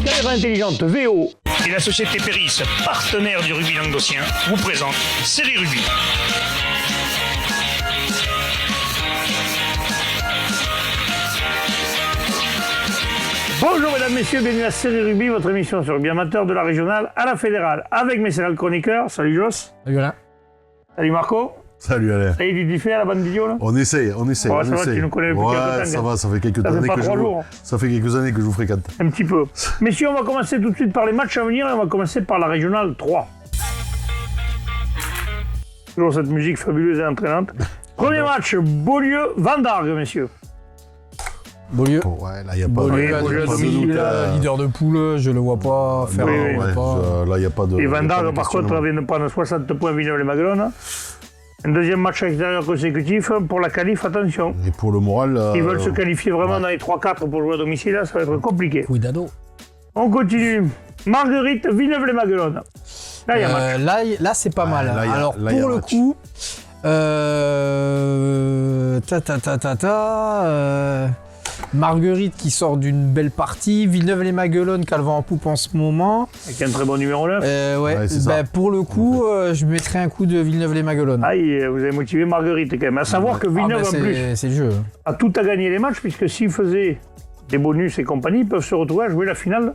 Caméra intelligente VO. Et la société Péris, partenaire du rugby languedocien, vous présente Série Rugby. Bonjour mesdames, messieurs, bienvenue à Série Rugby, votre émission sur rugby amateur de la régionale à la fédérale. Avec mes céréales chroniqueurs, salut Joss. Salut Alain. Salut Marco. Salut Alain. Ça y est, du fait à la bande vidéo là? On essaye. Ouais, ça va, tu nous connais depuis quelques temps. Ça va, ça fait quelques Ça fait années pas que 3 jours. ça fait quelques années que je vous fréquente. Un petit peu. Messieurs, on va commencer tout de suite par les matchs à venir et on va commencer par la régionale 3. Toujours cette musique fabuleuse et entraînante. Premier match, Beaulieu-Vendargues, messieurs. Beaulieu. Bon, ouais, là, il n'y a pas Beaulieu, pas Beaulieu, de domicile, doute. Leader de poule, je le vois pas faire Oui, un oui. repas. Là, il n'y a pas de. Et y a pas Vendargues, de par contre, questionnement. vient de prendre 60 points Villeneuve-les-Maguelones. Un deuxième match extérieur consécutif pour la qualif, attention. Et pour le moral. S'ils veulent se qualifier vraiment dans les 3-4 pour jouer à domicile, là, ça va être compliqué. Cuidado. On continue. Marguerite, Villeneuve-les-Maguelones. Là, il y a match. Là, c'est pas Ouais, mal. là, il y a- Alors, là, il y a pour le match. coup, Marguerite qui sort d'une belle partie, Villeneuve-les-Maguelones qui a le vent en poupe en ce moment. Avec un très bon numéro 9. Ouais, c'est ça. Pour le coup, je mettrai un coup de Villeneuve-les-Maguelones. Vous avez motivé Marguerite quand même. À savoir que Villeneuve, en plus, c'est le jeu. a tout à gagner les matchs, puisque s'ils faisaient des bonus et compagnie, ils peuvent se retrouver à jouer la finale.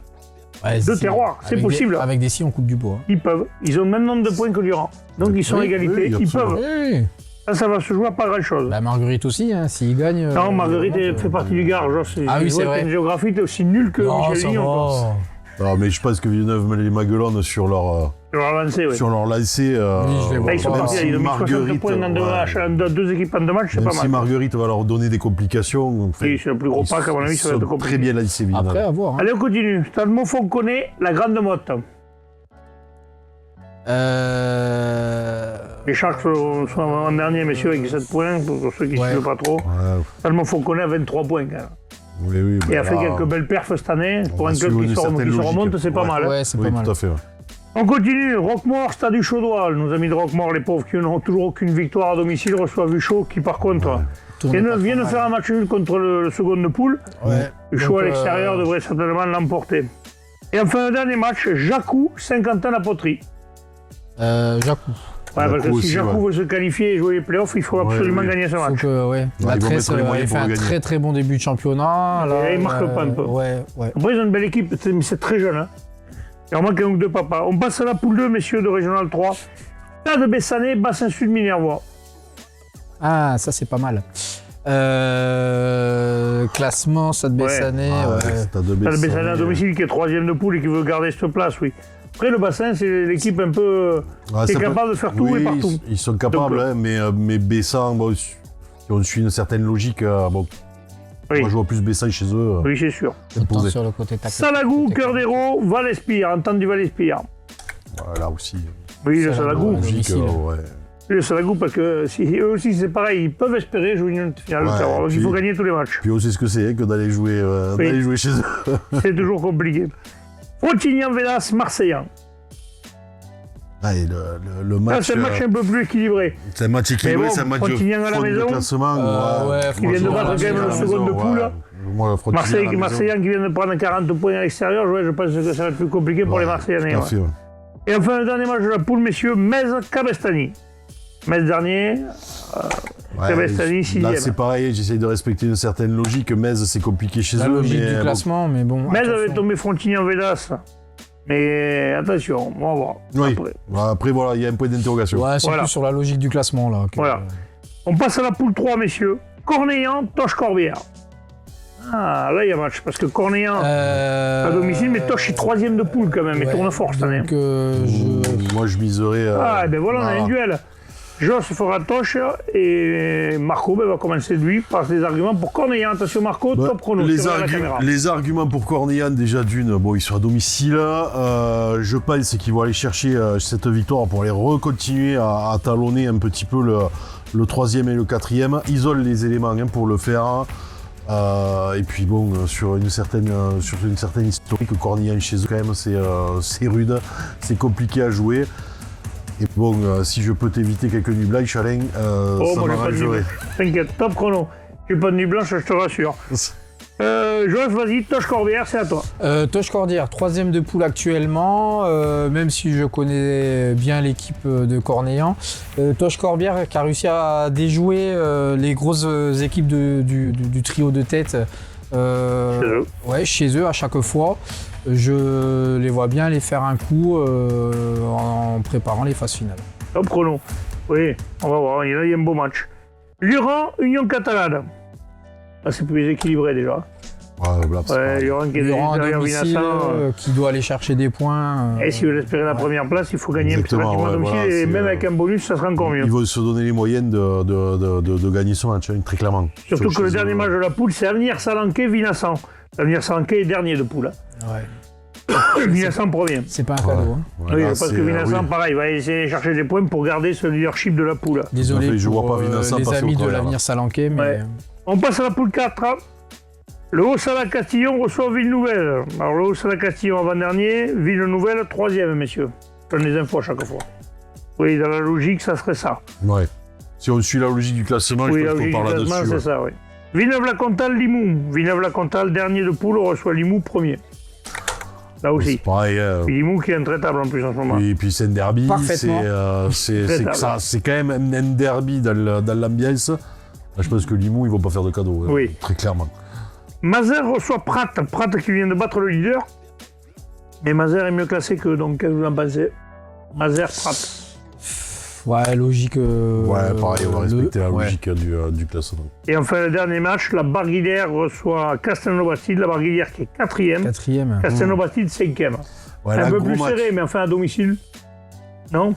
Ouais, De terroir, c'est possible. Avec des si on coupe du bois. Ils peuvent. Ils ont le même nombre de points que Durand. Donc ils sont à Oui, égalité. oui, Ils absolument. peuvent. Oui. Ça va se jouer à pas grand-chose. Bah, Marguerite aussi, hein, s'il gagne. Non, Marguerite fait partie du Gard. Ah oui, c'est vrai. Une géographie, t'es aussi nul que Non, Michel ça Lignon. va. Non, mais je pense que Villeneuve-les-Maguelones sur leur Je vais avancer, oui. sur leur lancée. Oui, je les vois. Là, ils sont même partis. si Ils ont mis 60 Marguerite, points dans deux équipes en deux matchs, c'est même pas si mal. Marguerite va leur donner des complications. enfin, Oui, c'est le plus gros pack, à mon avis, ça va être ils sont compliqué. très bien lancés, Villeneuve. Après, à voir. Hein. Allez, on continue. Stade Montfauconnet, la Grande Motte. Les Sharks sont en dernier, messieurs, avec 7 points, pour ceux qui ne Ouais. suivent pas trop. Ouais, Stade Montfauconnet a 23 points, quand même. oui, Et bah a fait là, quelques belles perfs cette année. Pour va un club suivre qui une se certaine remonte, logique. c'est pas Ouais. mal. Hein. Ouais, c'est Oui, pas mal. tout à fait. Ouais. On continue. Roquemort, Stade du Chaudoir. Nos amis de Roquemort, les pauvres qui n'ont toujours aucune victoire à domicile, reçoivent Ucho qui, par contre, vient de faire un match nul contre le second de poule. Ouais. Ucho à Donc, l'extérieur devrait certainement l'emporter. Et enfin, le dernier match, Jacou, Saint-Quentin-la-Poterie. Jacou. Ouais, parce que Jacou si aussi, Jacou ouais. veut se qualifier et jouer les playoffs, il faut absolument oui. gagner ce Faut match. que, ouais. La ils vont Tresse mettre les moyens avait fait pour un le gagner. très très bon début de championnat. Là, Et il marque pas un peu. Ouais. Après, ils ont une belle équipe, mais c'est très jeune. Hein. Il en manque un ou deux papas. On passe à la poule 2, messieurs, de Régional 3. Stade Bessanet, Bassin Sud Minervois. Ah, ça c'est pas mal. Classement, Stade Bessanet. Ah, ouais. Stade de Stade Bessanet à Bessanet. domicile qui est 3e de poule et qui veut garder cette place, oui. Après, le Bassin, c'est l'équipe un peu Ouais, qui est ça peut- capable de faire tout oui, et partout. Ils sont capables, Donc, hein, mais Bessan, bon, si on suit une certaine logique, bon, Oui. moi je vois plus Bessan chez eux. Oui, c'est sûr. Autant imposé. sur le côté tac. Salagou, Cœur d'Hérault, Val-Espire, entente du Val-Espire. Là aussi. Oui, le Salagou, Salagou. ouais. Logique, domicile. ouais. Oui, le Salagou, parce que eux aussi, c'est pareil, ils peuvent espérer jouer une finale de Ouais, terroir. Donc, il puis- faut gagner tous les matchs. Puis on sait ce que c'est hein, que d'aller jouer, Oui. d'aller jouer chez eux. C'est toujours compliqué. Frontignan-Vélas, Marseillan. Ah, et le Là, match, c'est un match un peu plus équilibré. c'est un match équilibré, Mais bon, c'est un match de Frontignan à la faute de maison. classement. Ouais, Ils viennent de battre quand même le second de poule. Moi, Frontignan à la maison. Marseillan qui vient de prendre 40 points à l'extérieur, ouais, je pense que ça va être plus compliqué pour les Marseillais. Tout à fait, ouais. Et enfin, le dernier match de la poule, messieurs, Metz-Cabestany. Metz dernier, Cabestany, Là, 6e. c'est pareil, j'essaye de respecter une certaine logique. Metz, c'est compliqué chez La eux. logique mais du bon, classement, mais bon. Metz attention. avait tombé Frontignan-Vélas. Mais attention, on va voir. Oui. Après. Après, voilà, il y a un point d'interrogation. Ouais, c'est Voilà. plus sur la logique du classement là. Voilà. On passe à la poule 3, messieurs. Cornéan, Toche-Corbière. Ah, là, il y a match, parce que Cornéan, à domicile, mais Toche est 3e de poule quand même, et tourne fort cette année. Donc, Moi, je miserais. Ah, ben voilà, on a un duel. Joss fera Toche et Marco va commencer lui par ses arguments pour Cornéan. Attention Marco, top chrono. les, c'est vrai, la caméra. les arguments pour Cornéan, déjà d'une, bon, ils sont à domicile. Je pense qu'ils vont aller chercher cette victoire pour aller recontinuer à talonner un petit peu le 3e et le 4e. Isole les éléments hein, pour le faire. Et puis bon, sur une certaine historique, Cornillon chez eux quand même, c'est rude, c'est compliqué à jouer. Et bon, si je peux t'éviter quelques nuits blanches, Alain, ça moi j'ai pas de nuit m'arrangerait. blanche. T'inquiète, top chrono. J'ai pas de nuit blanche, je te rassure. Joël, vas-y, Toche Corbière, c'est à toi. Toche Corbière, 3e de poule actuellement, même si je connais bien l'équipe de Cornéan. Toche Corbière qui a réussi à déjouer les grosses équipes du trio de tête chez eux à chaque fois. Je les vois bien aller faire un coup en préparant les phases finales. Top chrono. Oui, on va voir, il y a un beau match. Luran, Union Catalane. Ah, c'est plus équilibré déjà. Luran qui est Luran à derrière domicile, Vinassan. qui doit aller chercher des points. Et s'il veut espérer la première place, il faut gagner impérativement à domicile. voilà, et même avec un bonus, ça sera encore mieux. Ils vont se donner les moyens de gagner ce match, hein, très clairement. Surtout que le dernier match de la poule, c'est Avenir Salanquet Vinassan. Avenir Salanquet est dernier de poule. Vinassan premier. C'est pas un cadeau. Oui, je pense que Vinassan, pareil, va essayer de chercher des points pour garder ce leadership de la poule. Désolé je pour vois pas Vinassan les passer amis au de travers, l'Avenir Salanquet, mais... Ouais. On passe à la poule 4. Le Haut-Sala-Castillon reçoit Ville-Nouvelle. Alors le Haut-Sala-Castillon avant-dernier, Ville-Nouvelle 3e, messieurs. Je donne les infos à chaque fois. Oui, dans la logique, ça serait ça. Ouais. Si on suit la logique du classement, Oui, je la pense qu'on logique du parle classement, là-dessus. c'est ça, oui. Villeneuve-la-Comtale, Limoux. Villeneuve-la-Comtale, dernier de poule, reçoit Limoux premier. Là aussi. C'est pareil. Limoux qui est intraitable en plus en ce moment. Et puis c'est un derby, Parfaitement. c'est quand même un derby dans l'ambiance. Là, je pense que Limoux, ils vont pas faire de cadeaux, Oui. très clairement. Mazères reçoit Prat. Prat qui vient de battre le leader. Mais Mazères est mieux classé que donc, qu'est-ce que vous en pensez? Mazères, Prat. Ouais, logique. Pareil, on va respecter la logique du classement. Et enfin, le dernier match, la Barguilière reçoit Castelnau-Bastide. La Barguilière qui est 4e. 4e. Castelnau-Bastide, 5e. Ouais, Un là, peu gros plus match. serré, mais enfin à domicile. Non?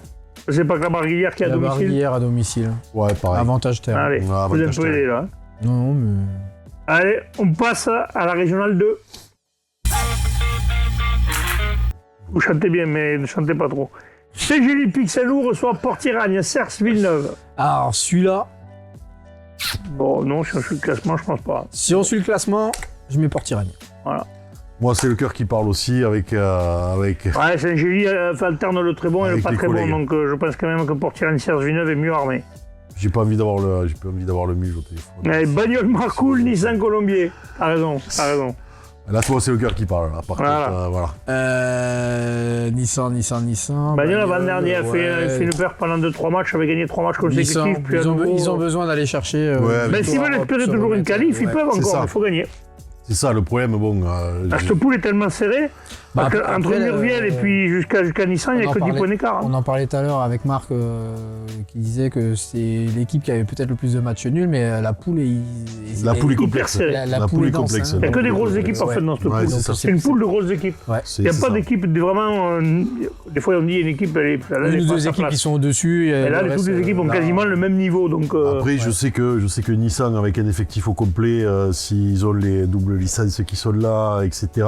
C'est pas que la Barguilière qui est à La domicile. Barguillère à domicile. Ouais, pareil. Avantage terme. Allez, Ouais, vous avantage êtes peu aidés là. Non, mais... Allez, on passe à la régionale 2. Vous chantez bien, mais ne chantez pas trop. CGI Pixelou reçoit Port-Iragne, Cers Villeneuve. Alors, celui-là, Bon, non, si on suit le classement, je pense pas. si on suit le classement, je mets Port-Iragne. Voilà. Moi, c'est le cœur qui parle aussi avec Ouais, Saint-Gély alterne le très bon et le Avec pas les très collègues. bon, donc je pense quand même que Port-Iragne, Cers Villeneuve est mieux armé. j'ai pas envie d'avoir le muse au téléphone. Allez, Bagnole Marcoul, Nissan Colombier. T'as raison, t'as raison. Là, toi, c'est le cœur qui parle. Là. Par Voilà. contre, voilà. Nissan. Bagnole avant-dernier a fait une perte pendant 2-3 matchs, avait gagné 3 matchs consécutifs. Puis à nouveau, ils ont besoin d'aller chercher... Ouais, Mais s'ils veulent espérer toujours une qualif, ils peuvent c'est encore, ça. mais il faut gagner. C'est ça le problème. Bon, Cette poule est tellement serrée, parce Bah, qu'entre après, Murviel et puis jusqu'à Nissan, il n'y a que 10 points d'écart. On en parlait tout à l'heure avec Marc qui disait que c'est l'équipe qui avait peut-être le plus de matchs nuls, mais la poule est... La poule est hyper complexe. serrée. La poule est dense, complexe. hein. Il n'y a que des grosses équipes en Ouais. fait dans cette Ouais, poule. c'est ça. C'est une poule de grosses équipes. Ouais. Il n'y a pas d'équipe vraiment. Des fois on dit une équipe, elle est Une ou deux équipes qui sont au-dessus. Et là, toutes les équipes ont quasiment le même niveau. Donc, Après, je sais que Nissan, avec un effectif au complet, s'ils ont les doubles licences qui sont là, etc.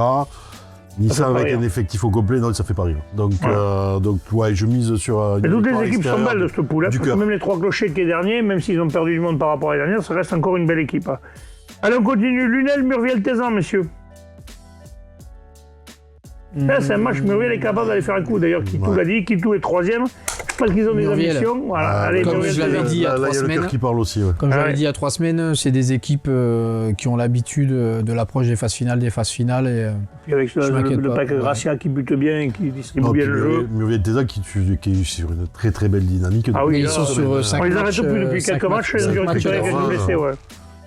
Nissan fait pas avec rire. un effectif au complet, non, ça fait pas rire. Donc, ouais, je mise sur. Une et toutes victoire les équipes sont extérieure belles de cette poule. Hein, du parce que cœur. même les trois clochers qui est dernier, même s'ils ont perdu du monde par rapport à la dernière, ça reste encore une belle équipe. Hein. Allez, on continue. Lunel, Murviel, Tézan, messieurs. Là, c'est un match, Murviel est capable d'aller faire un coup. D'ailleurs, Kitou l'a dit, Kitou est 3e. Je pense qu'ils ont des Murviel. ambitions. Voilà. Allez, comme Murviel, je l'avais Tézan. dit il y a Là, 3 il y a le semaines. cœur qui parle aussi. Ouais. Comme je l'avais Ouais. dit il y a 3 semaines, c'est des équipes qui ont l'habitude de l'approche des phases finales. Et, Puis avec Je m'inquiète le pas. pack Gracia qui bute bien et qui distribue Non, bien puis le jeu. Murviel Tézan qui est sur une très très belle dynamique. Ah oui, mais ils là, sont sur 5 On les matchs. arrête plus depuis quelques matchs, ils ont dû récupérer quelques blessés, ouais.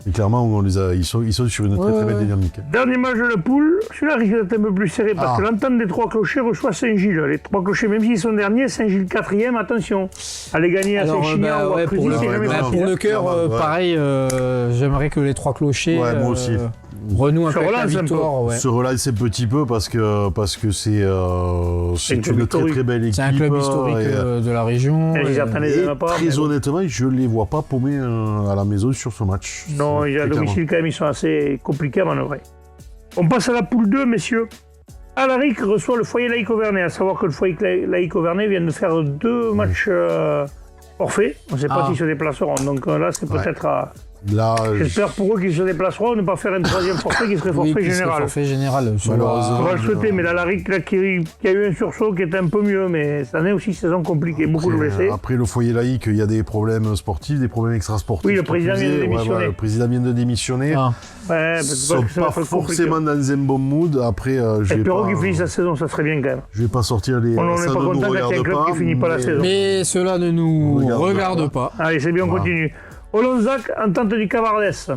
Et clairement, ils sont sur une très très belle dynamique. Dernier match de la poule, celui-là risque d'être un peu plus serré parce que l'entente des trois clochers reçoit Saint-Gilles. Les trois clochers, même s'ils sont derniers, Saint-Gilles 4e, attention. Allez gagner à Saint-Chinian ou à Cruzy, pour, c'est jamais ouais, facile. pour le cœur, Ouais. pareil, j'aimerais que les 3 clochers Ouais, moi aussi. renouent un Se peu avec la relancent un peu. victoire. Ouais. Se relancer un petit peu parce que c'est club une très historique. très belle équipe. C'est un club historique et, de la région. Et ils attendent les et uns pas. très mais bon. honnêtement, je les vois pas paumés à la maison sur ce match. Non, C'est à très domicile quand même, ils sont assez compliqués à manœuvrer. On passe à la poule 2, messieurs. Alaric reçoit le foyer laïque Auvernais, à savoir que le foyer laïque Auvernais vient de faire 2 matchs forfaits. On ne sait pas s'ils se déplaceront. Donc là, c'est peut-être Là, J'espère pour eux qu'ils se déplaceront, ne pas faire un troisième forfait qui serait forfait Oui, qui serait général. forfait général. Sur Malheureusement. On va la- le souhaiter, mais là, la RIC là, qui a eu un sursaut qui était un peu mieux, mais cette année aussi, saison compliquée, beaucoup de blessés. Après le foyer laïque, il y a des problèmes sportifs, des problèmes extrasportifs. Oui, le président vient de démissionner. Le président vient de démissionner. Ah. Ouais, Ils parce sont que ça va pas être compliqué. forcément dans un bon mood. Après, je vais Espérons pas, qu'ils finissent la saison, ça serait bien quand même. je vais pas sortir les. On ça n'est pas ne nous content quand il y a un regarde club qui finit pas la mais- saison. Mais cela ne nous regarde pas. Allez, c'est bien, on continue. Olonzac, entente du Cavardès.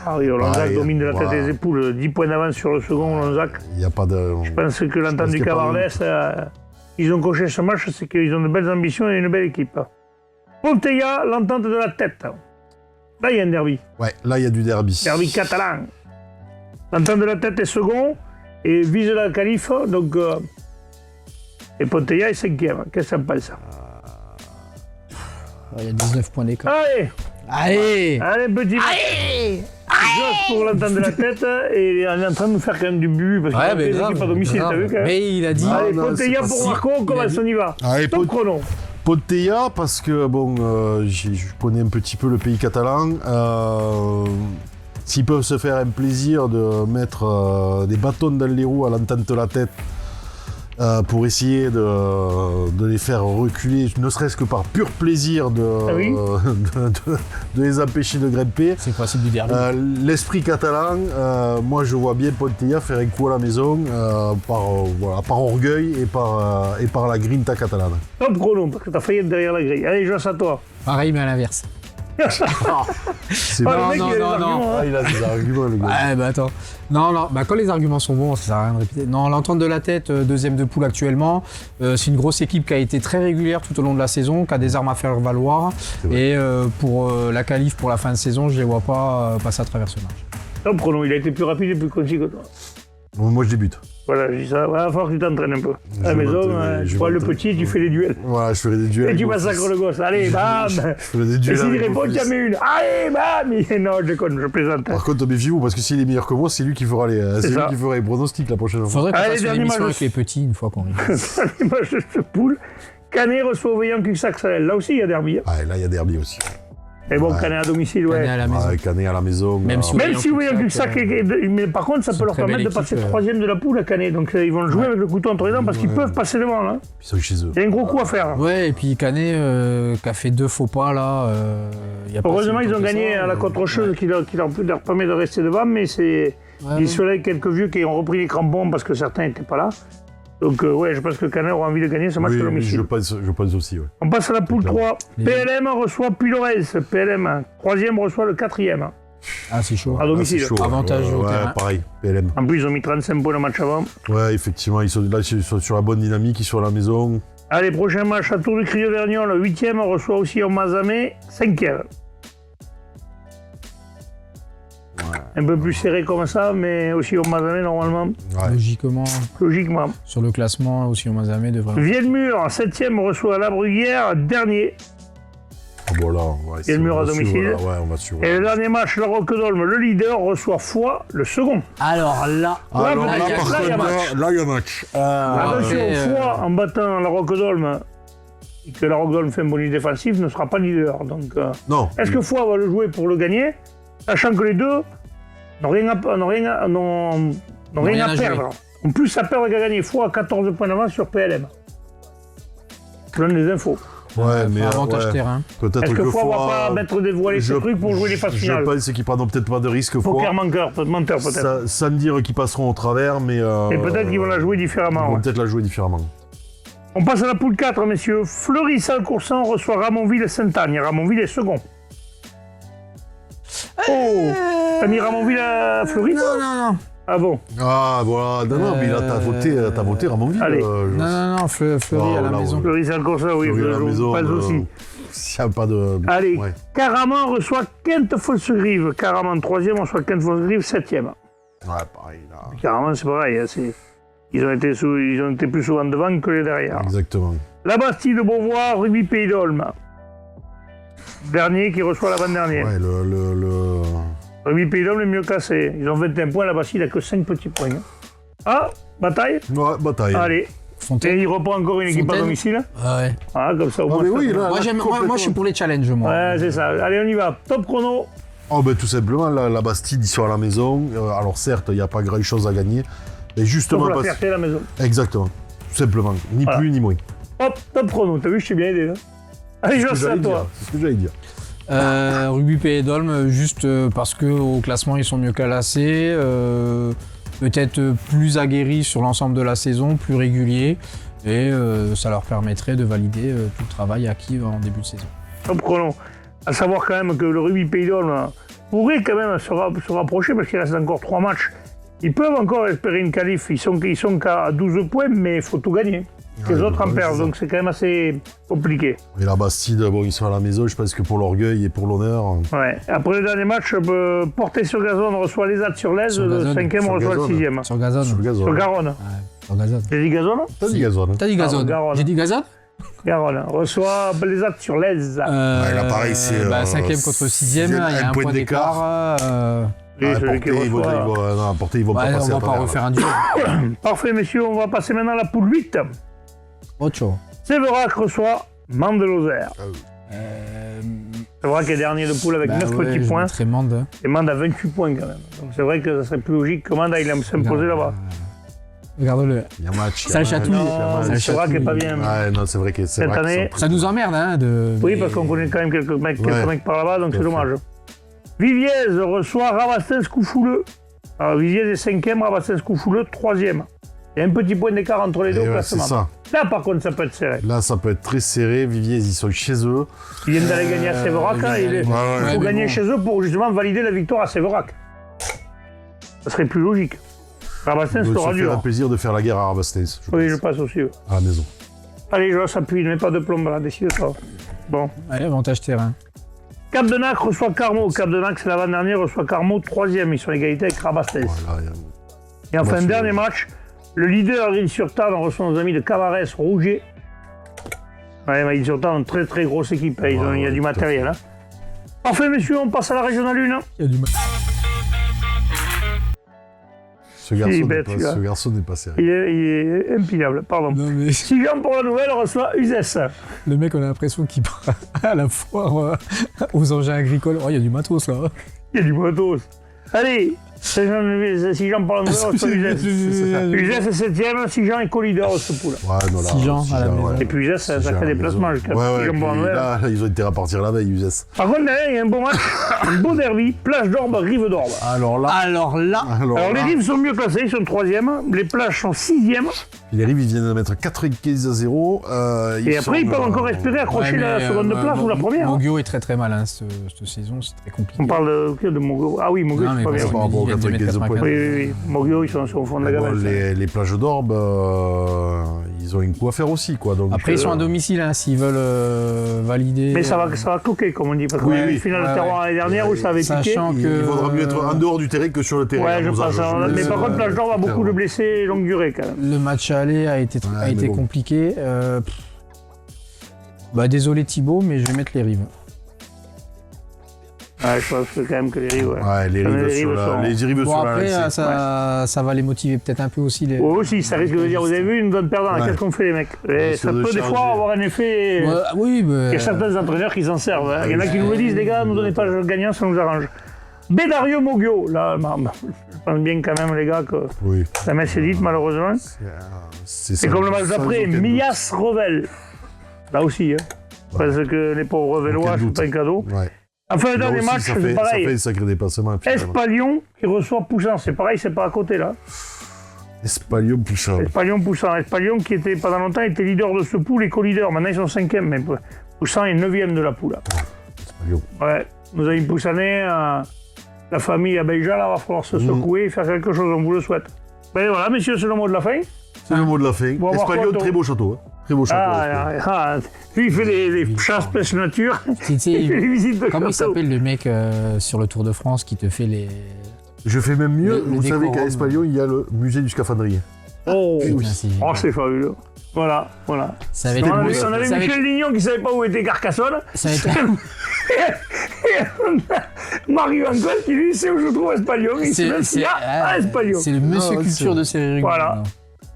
Ah oui, Olonzac Ouais, domine de la tête ouais. des époules, 10 points d'avance sur le second, Olonzac. Il n'y a pas de. Je pense que l'entente pense du qu'il y a pas Cavardès, ils ont coché ce match, c'est qu'ils ont de belles ambitions et une belle équipe. Ponteilla, l'entente de la tête. Là, il y a un derby. Ouais, là, il y a du derby. Derby catalan. L'entente de la tête est second et vise la qualif. Donc, et Ponteilla est cinquième. Qu'est-ce que ça pense? Il y a 19 points d'écart. Allez, Allez petit match. Josse pour l'entente de la tête et on est en train de nous faire quand même du but parce Ouais, qu'il mais y a grave, pas à domicile, grave. t'as vu quand même. Mais il a dit. Allez, non, Ponteilla c'est pas pour si- Marco, on commence, on y va. Allez, Top chrono. Ponteilla, parce que bon, je connais un petit peu le pays catalan. S'ils peuvent se faire un plaisir de mettre des bâtons dans les roues à l'entente de la tête pour essayer de les faire reculer, ne serait-ce que par pur plaisir Ah oui. de les empêcher de grimper. C'est le principe du derby. L'esprit catalan, moi je vois bien Ponteilla faire un coup à la maison par orgueil et par la grinta catalane. Top chrono, parce que t'as failli être derrière la grille. Allez, Josse à toi. Pareil, mais à l'inverse. C'est Ah, le Non, mec, non, il a des non, arguments, non. hein. Ah, il a des arguments, le gars. Ouais, bah attends. Non, quand les arguments sont bons, ça sert à rien de répéter. Non, l'entente de la tête, deuxième de poule actuellement. C'est une grosse équipe qui a été très régulière tout au long de la saison, qui a des armes à faire valoir. C'est vrai. Et pour la qualif pour la fin de saison, je les vois pas passer à travers ce match. Top chrono, il a été plus rapide et plus concis que toi. Bon, moi je débute. Voilà, je dis ça. Il va falloir que tu t'entraînes un peu. À la maison, tu prends le petit, tu fais les duels. Voilà, je ferai des duels. Et tu avec mon massacres fils. le gosse. Allez, bam. Je ferai des Et duels. s'il avec mon répond, fils. tu en mets une. Allez, bam. Non, je déconne, je plaisante. Par contre, méfiez-vous, parce que s'il est meilleur que moi, c'est lui qui fera c'est lui ça. qui fera les pronostics la prochaine fois. Faudrait qu'on Allez, fasse une dernier émission match. avec les petits une fois qu'on est. L'image de cette poule. Canet reçoit Veillant Cuxac-Salel. Là aussi, il y a derby. Ah, et là, il y a derby aussi. Et bon, Canet à domicile, ouais. Canet à la maison. Ouais, Canet à la maison. Même si- Même si Veillant Cuxac, Cuxac mais par contre, ça c'est peut une leur très permettre de belle passer équipe, troisième de la poule à Canet. Donc ils vont le jouer avec le couteau entre les dents parce qu'ils peuvent passer devant là. Ils sont chez eux. Il y a un gros coup à faire. Ouais, et puis Canet qui a fait 2 faux pas là. Y a pas Heureusement, si ils ont longtemps que gagné ça, à la contre-cheuse qui leur permet de rester devant, mais c'est. Ouais, Ils sont là avec quelques vieux qui ont repris les crampons parce que certains n'étaient pas là. Donc, ouais, je pense que Canet aura envie de gagner ce match Oui, à oui, domicile. je pense aussi, ouais. On passe à la poule 3. Les- PLM reçoit Puy-Lorès. PLM, troisième reçoit le quatrième. Ah, c'est chaud. À domicile. Ah, c'est chaud, Avantage au ouais, terrain. pareil, PLM. En plus, ils ont mis 35 points le match avant. Ouais, effectivement, ils sont sur la bonne dynamique, ils sont à la maison. Allez, prochain match à Tour du Crieux-Vergnon. Le 8e reçoit aussi en Mazamé, 5e. Un peu plus serré comme ça, mais aussi au Mazamé normalement, Ouais. Logiquement, logiquement. sur le classement, aussi au Mazamé devrait. Vielmur, 7e, reçoit la Bruguière, dernier. Ah, bon, là, ouais, Et le mur on à va domicile. suivre, là. Ouais, on va suivre. Et le dernier match, la Roquedolme, le leader, reçoit Foix, le second. Alors là, Alors là, là, il y a- par là, il y a contre, match. là, il y a match. Attention, après, Foix, en battant la Roquedolme, et que la Roquedolme fait un bonus défensif, ne sera pas leader. Donc, Non. est-ce que Foix va le jouer pour le gagner, sachant que les deux n'ont rien rien à à perdre. En plus, à perdre qu'à gagner. Foix a 14 points d'avance sur PLM. Je donne les infos. Ouais, mais avantage ouais. terrain. Peut-être Est-ce que que Foix va Foix- pas mettre dévoiler ses trucs pour jouer les phases finales? Je pense qu'ils prendront peut-être pas de risque. Poker menteur peut-être. Sans dire qu'ils passeront au travers, mais. Et peut-être qu'ils vont la jouer Ils différemment. vont ouais. peut-être la jouer différemment. On passe à la poule 4, messieurs. Fleury-Salcoursan reçoit Ramonville-Saint-Agne. Ramonville est second. Oh, t'as mis Ramonville à Fleury? Non. Ah bon? Ah, voilà. Non, mais là, t'as voté Ramonville. Allez. Non, Fleury Oh, à la là, maison. ouais. Fleury-Salcoursan, oui, Fleury à la je maison, pense aussi. S'il n'y a pas de. Allez, Ouais. Caraman reçoit Quinte-Fosse-Grive. Caraman 3e, reçoit Quinte-Fosse-Grive 7e. Ouais, pareil, là. Caraman, c'est pareil. Hein, ils ont été plus souvent devant que les derrière. Exactement. La Bastille de Beauvoir, Rugby Pays d'Olme. Dernier qui reçoit l'avant-dernier. Ouais, le... Rugby Pays d'Olme est mieux classé. Ils ont 21 points, la Bastille n'a que 5 petits points. hein. Ah, bataille. Ouais, bataille. Allez, Fontaine. Et il reprend encore une équipe à Fontaine. domicile. Ah ouais. Ah, comme ça, au Ah, moins. mais ça oui, fait- là, Moi, je suis pour les challenges, moi. Ouais, c'est ça. Allez, on y va. Top chrono. Oh, ben, tout simplement, la Bastide, ils sont à la maison. Alors, certes, il n'y a pas grand-chose à gagner. Mais justement, Sauf la parce... fierté à la maison. Exactement. Tout simplement. Ni Voilà. plus ni moins. Hop, top chrono. T'as vu, je t'ai bien aidé, là. Allez, je C'est ce que c'est à j'allais dire. toi. C'est ce que j'allais dire. Rugby Pays d'Olme, juste parce qu'au classement, ils sont mieux classés. Peut-être plus aguerris sur l'ensemble de la saison, plus réguliers. Et ça leur permettrait de valider tout le travail acquis en début de saison. Top chrono. À savoir quand même que le rugby Pays d'Olme pourrait quand même se rapprocher parce qu'il reste encore 3 matchs. Ils peuvent encore espérer une qualif. Ils sont qu'à 12 points, mais il faut tout gagner. Les Ouais, autres en ouais, perdent, c'est ça. donc c'est quand même assez compliqué. Et la Bastide, bon, ils sont à la maison, je pense que pour l'orgueil et pour l'honneur. Ouais. Après le dernier match, Porté sur gazon reçoit les sur l'Aise, Sur le gazon. 5e Sur reçoit le gazon. 6e. Sur Gazon. Sur le gazon. Sur Garonne. Sur Gazon. J'ai dit gazon, non? T'as dit gazon, hein. T'as dit Gazon. Garonne. J'ai dit Gazon Garonne. Reçoit les sur l'Aise. là, pareil, c'est, 5e contre 6e, sixième, il y a un point d'écart. Et celui qui Porté, reçoit. ils vont pas On passer va à pas travers. refaire un duel. Parfait, messieurs, on va passer maintenant à la poule 8. Ocho. Séverac reçoit Mande-Lozère. Euh, Séverac est dernier de poule avec 9 petits points. Très Mande. Hein. Et Mande a 28 points quand même. Donc c'est vrai que ça serait plus logique que Mande aille s'imposer là-bas. Regarde-le. Il y a match. Ça le chatouille. Non, Ça le Séverac est pas bien. Ouais, non, c'est vrai que c'est Cette vrai qu'ils année- sont très- Ça nous emmerde, hein, Oui, parce qu'on connaît quand même quelques mecs par là-bas, donc Tout à c'est fait. dommage. Viviez reçoit Rabastens-Coufouleux. Alors Viviez est 5e, Rabastens-Coufouleux 3e. Il y a un petit point d'écart entre les deux Et au ouais, c'est classement. ça. Là, par contre, ça peut être serré. Là, ça peut être très serré. Viviers, ils sont chez eux. Ils viennent d'aller gagner à Séverac. Hein, il ouais, faut mais gagner bon. chez eux pour justement valider la victoire à Séverac. Ça serait plus logique. Rabastens Donc, sera ça fait le dur. plaisir de faire la guerre à Rabastens. Oui, je passe aussi. À la maison. Allez, je s'appuie, ne mets pas de plomb là, décide-toi. Bon. Allez, avantage terrain. Cap de Nac reçoit Carmaux. Cap de Nac, c'est l'avant-dernier, reçoit Carmaux 3e. Ils sont à égalité avec Rabastens. Voilà, Et enfin, Match dernier nul. match, le leader Île-sur-Tarn reçoit nos amis de Cavarès, Rouget. Ouais, mais Île-sur-Tarn, une très très grosse équipe. Hein. Il y a du tout à matériel. Hein. Parfait, messieurs, on passe à la régionale 1. Il y a du mal. Ce garçon, bête, celui-là. ce garçon n'est pas sérieux. Il est impilable, pardon. Non, mais Sigan pour la nouvelle reçoit Uzès. le mec, on a l'impression qu'il part à la foire aux engins agricoles. Oh, il y a du matos, là. Il y a du matos. Allez, Sigan pour la nouvelle reçoit Uzès. Uzès est 7e, Sigan est co-leader de ce pool. Ouais, non, là, Sijan à la maison. Et puis Uzès, ça Sijan à fait la des placements maison. jusqu'à Ouais, ouais, Sigan pour la puis nouvelle. là, ils ont été à partir la veille, Uzès. Par contre, derrière, il y a un beau match, un beau derby, plage d'Orbe, rive d'Orbe. Alors là, Alors là, Alors les là, rives sont mieux classées, ils sont 3e, les plages sont 6e, les rives, ils viennent de mettre 4-15-0. et après ils peuvent encore espérer accrocher la seconde place ou la première. hein. Mogio est très très malin cette saison, c'est très compliqué. On parle de Mogio. Ah oui, Mogio, Non, c'est mais pas parce bien. que par rapport aux Midi, il vient de 95 mettre points. 95. Oui, oui, oui. Mogio, ils sont au fond de la Bon, gamelle. les plages d'Orbe, ils ont une coup à faire aussi, quoi. Donc, Après, ils sont à domicile, hein, s'ils veulent valider. Mais ça va coquer, comme on dit, parce qu'on a eu une finale de terroir l'année dernière où ça avait piqué. Sachant il que. vaudra mieux être en dehors du terrain que sur le terrain. Ouais, je Nos pense. âges, Hein. je Mais le par sais, contre, plage d'Orbe a beaucoup de blessés longue durée, quand même. Le match aller a été Ouais, mais bon. compliqué. Désolé Thibaut, mais je vais mettre les rives. Ouais, je pense que quand même que les rives, ouais. Ouais, les rives sur la. Les rives Bon, sur la. après, c'est- ça va les motiver peut-être un peu aussi. Les... Oh, aussi, ça risque de dire, vous avez vu, une bonne perdante, Ouais. qu'est-ce qu'on fait, les mecs? Et ça de peut des fois charger. avoir un effet. Ouais, oui, Il y a certains entraîneurs qui s'en servent. Hein. Il y en a qui nous le disent, les gars, ne nous donnez pas le gagnant, ça nous arrange. Bédario Mogio, là, je pense bien quand même, les gars, que Oui. la messe est dite, malheureusement. C'est comme le match d'après, Mias Revel. Là aussi, hein. Parce que les pauvres Revellois, Aucun c'est doute. pas un cadeau. Ouais. Enfin, le Là dernier aussi, match, ça c'est fait un pareil. sacré déplacement. Espalion qui reçoit Poussin, c'est pareil, c'est pas à côté là. Espalion Pouchard. Espalion qui était pendant longtemps était leader de ce pool et co-leader. Maintenant ils sont 5e, mais Poussin est 9e de la poule. Espalion. Ouais, nos amis Poussanais, la famille à Beja, là, va falloir se secouer et faire quelque chose, on vous le souhaite. Ben voilà, messieurs, c'est le mot de la fin. C'est le mot de la fin. Bon, on va Espalion, voir très beau château. Hein. Très beau château. Espalion. Lui, il fait les chasses pêche nature, Tu sais, il fait les visites de comment il château. s'appelle le mec sur le Tour de France qui te fait les. Je fais même mieux. Le Vous savez décorum. qu'à Espalion, il y a le musée du scaphandrier. Oh, Putain, c'est génial. c'est fabuleux. Voilà. Ça va On être avait, ça on avait va être- Michel Lignon qui savait pas où était Carcassonne. ça va être- Et on a Mario Angol qui lui sait où je trouve Espalion. Il sait même s'il y a Espalion. c'est le monsieur Ah, culture c'est- de série rugby. Voilà. maintenant.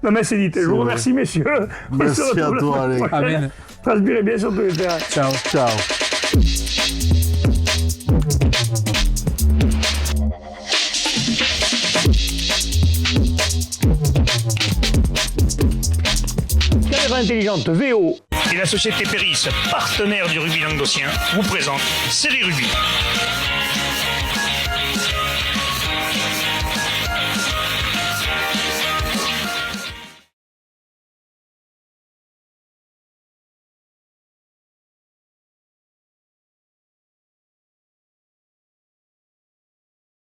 Non mais c'est dit. Je vous remercie, messieurs. On se Merci à retrouve la toi, semaine Alex. prochaine. Amen. Transpirez bien sur tous les terrains. Ciao. Ciao. Caméra intelligente VO. Et la société Péris, partenaire du rugby languedocien, vous présente Série Rugby.